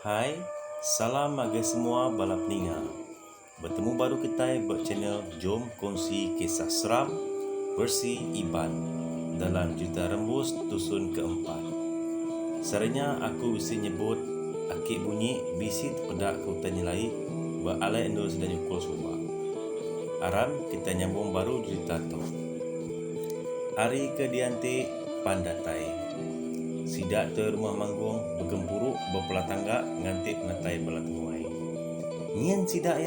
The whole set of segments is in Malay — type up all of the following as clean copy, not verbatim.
Hai, salam mage semua balap ninga. Bertemu baru kita buat channel Jom Kongsi Kisah Seram versi Iban dalam cerita Rembus Tusun Keempat. Saranya aku bisa nyebut akik bunyi bisi terpedak ke hutan nyelai beralai endul sedang nyukul subah. Aram kita nyambung baru cerita tu. Hari ke diantik pandatai. Sidak tu rumah manggung bergempuruk berpelah tangga ngantik penatai bala temuai. Nyen sidak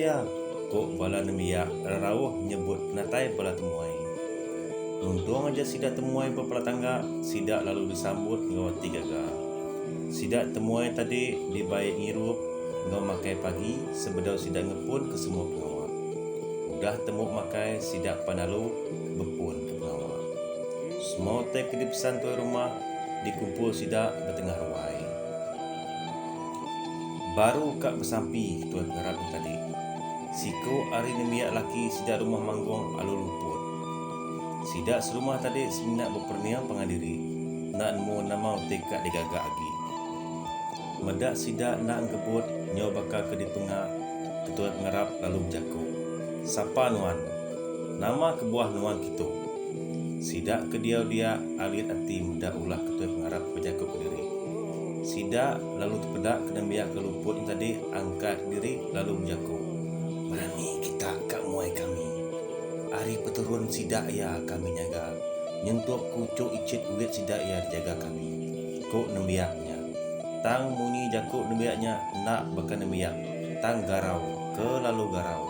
ya. Kok bala nemiak rawuh nyebut penatai bala temuai. Untung aja sidak temuai berpelah tangga, sidak lalu disambut ngawati gagal. Sidak temuai tadi dibaik ngirup ngau makai pagi sebedau sidak ngepun ke semua pengawal. Udah temuk makai sidak panalu bepun ke pengawal. Semua teh kedip santuai rumah dikumpul sidak bertengah ruai. Baru kak bersampi tuan garap tadi. Siko hari nemiak laki sidak rumah manggung alu luput. Sidak serumah tadi seminak berperniang pengadiri. Nak nemu nama tekad digagak agi. Medak sidak nak ngebut nyaw bakal kedip pengak ketua pengarap lalu berjakuk. Sapa nuan? Nama kebuah nuan kita. Sidak ke dia alit hati muda ulah ketua pengarap berjakuk ke diri. Sidak lalu terpedak kena biak ke luput yang tadi angkat diri lalu berjakuk. Berani kita kak muai kami. Hari peturun sidak ya kami nyaga. Nyentuh kucuk icit ulit sidak ya jaga kami. Kok nembiaknya. Tang muni jakuk nembiaknya nak bakal nembiak. Tang garau ke lalu garau.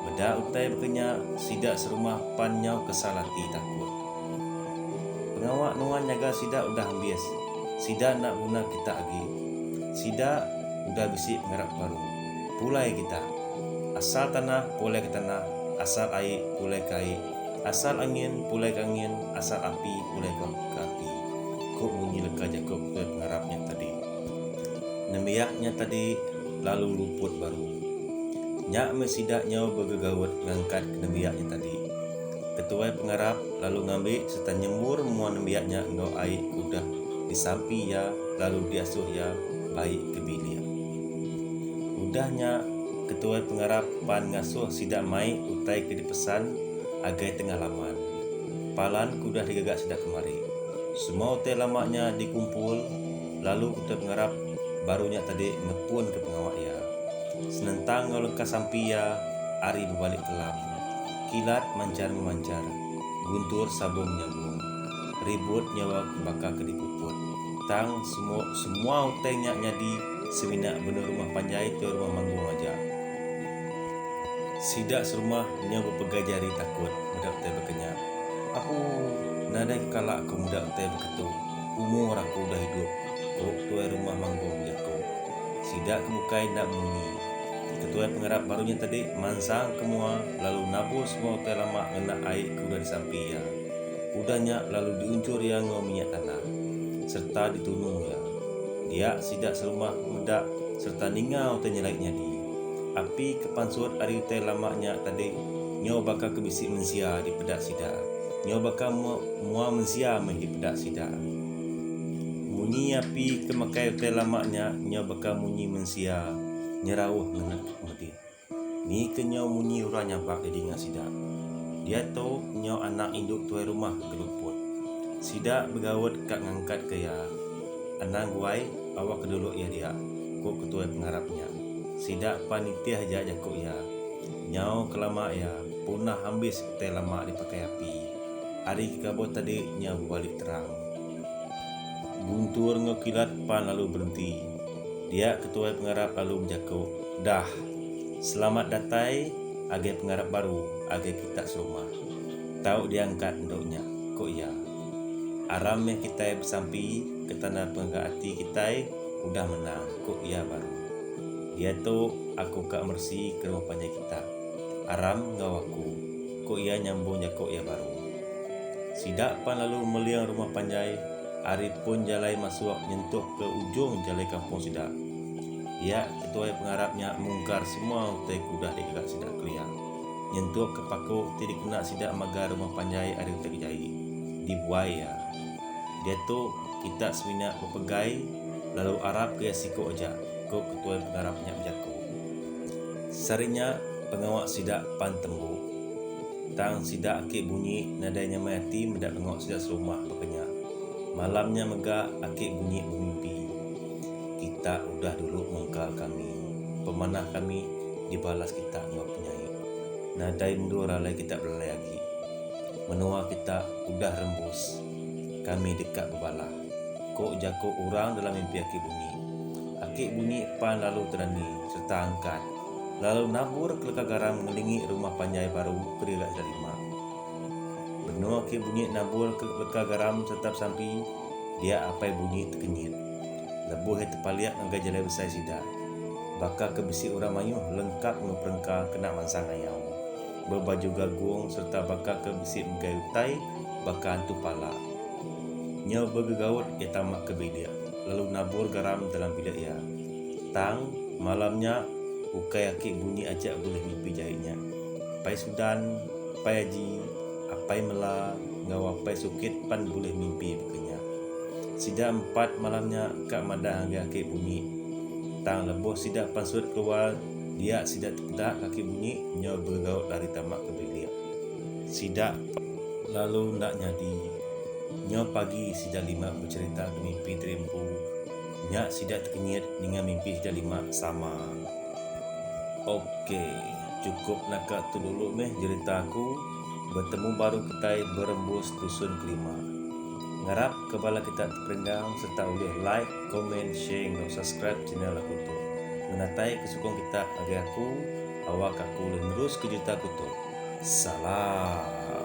Beda utai berkenya sidak serumah panyau kesalati takut. Pengawak nuan jaga sidak udah ambias. Sidak nak guna kita lagi. Sidak udah bisik ngarap baru. Pulai kita. Asal tanah pulai ke tanah. Asal air pulai ke air. Asal angin pulai ke angin. Asal api pulai ke api. Kok bunyi leka Jakob ke pengarapnya tadi. Nemiaknya tadi lalu luput baru. Nyak mesidaknya bergegawat ngangkat ke nemiaknya tadi. Ketua pengarap lalu ngambil serta nyemur mua nemiaknya ngau air udah disampi ya lalu diasuh ya baik ke bilik. Udahnya ketua pengarap pan ngasuh sidak mai utai ke dipesan agai tengah laman. Palan kudah digagak sidak kemari. Semua utai lamaknya dikumpul lalu ketua pengarap barunya tadi ngepun ke pengawak ya. Senentang ngolengka sampi ya ari berbalik kelam. Kilat mancar memancar. Guntur sabung nyambung. Ribut nyawa bakal ke dipuput. Tang semua utainya nyadi seminak bener rumah panjai ke rumah manggung aja. Sidak serumah nyawa berpegai jari takut muda utai berkenyak. Aku nadai kalak ke muda utai berketu. Umur aku udah hidup. Kok tuai rumah manggung jaku. Sidak kebukai nak bunyi. Ketua pengarap barunya tadi mansang kemua lalu nabur semua utai lama ngena air kuda di sampi ya. Udahnya lalu diuncur ya ngau minyak tanah serta ditunung ya. Dia sidak serumah medak serta ningau utai nyelaiknya di. Api kepansur ari utai lamaknya tadi nyau bakal kebisik mensia di pedak sidak. Nyau bakal mua mensia di pedak sidak. Munyi api kemakai utai lamaknya nyau bakal munyi mensia. Nyerawuh ngenak mudi. Ni kenyau munyi urang nyabak di dinga sidak. Dia tahu nyau anak induk tuai rumah geluput. Sidak begawat kak ngangkat ke ya. Anang guai awak keduluk ya dia. Kok ketua pengarapnya. Sidak panitia aja jakuk ya. Nyau kelama ya. Punah habis teh lama dipakai api. Hari kabut tadi nyau balik terang. Guntur ngekilat pan lalu berhenti. Dia ketua pengarap lalu berjakuk. Dah, selamat datai agai pengarap baru, agai kita serumah. Tahu diangkat ndoknya, kok ya. Aram yang kita bersampi ke tanah penggak hati kita udah menang, kok ya baru. Dia tu aku kak mersi ke rumah panjai kita. Aram ngawaku, kok ya nyambung jakuk ya baru. Sidak pan lalu meliang rumah panjai. Ari pun jalai masuk nyentuh ke ujung jalai kampung sidak. Dia ketua pengarapnya mungkar semua utai kuda digagak sidak kelia. Nyentuh ke paku tidak kena sidak magar rumah panjai ari utai kejai. Dibuai ya. Dia tu kita seminak berpegai lalu Arab ke siko aja ko ketua pengarapnya berjaku. Sarinya pengawak sidak pan tembu. Tang sidak akik bunyi nadanya mayati mendak pengawak sidak serumah pekenyak. Malamnya megak akik bunyi bermimpi. Kita udah dulu mengkal kami. Pemanah kami dibalas kita ngau penyai. Nadai mundur ralai kita berlai lagi. Menua kita udah rembus. Kami dekat berbala. Kok jago orang dalam mimpi akik bunyi. Akik bunyi pan lalu terani serta angkat. Lalu nabur ke lekak garam mengelingi rumah panjai baru kerilak Zalima. Benua akik bunyi nabur ke lekak garam tetap sampai dia apai bunyi terkenyit. Lebuh terpaliak angga jalai besar sida. Bakal ke besi orang mayuh lengkap ngeperengka kena mansang ayau. Berbaju gagung serta bakal ke besi menggayu tai bakal hantu pala. Nya bergegaut ia tamak ke bilik. Lalu nabur garam dalam bilik ia. Tang malamnya ukai akik bunyi ajak boleh mimpi jahitnya. Pai Sudan, pai Haji, apai Mela, ngau apai Sukit pan boleh mimpi bekenya. Sida 4 malamnya kak madah angga akik bunyi. Tang lebuh sida pan surat keluar, dia sida terpedak kaki bunyi, nya bergaut lari tamak ke bilik. Sida lalu nak nyadi. Nya pagi sida 5 bercerita ke mimpi terimpu. Nya sida terkenyit dengan mimpi sida 5 sama. Okey, cukup nakak tu dulu meh cerita aku. Bertemu baru kita berembus dusun kelima. Ngarap kepala kita terpendam serta boleh like, komen, share dan subscribe channel aku tu. Menatai kesukaan kita agar aku, awak aku terus ke cerita aku tu. Salam.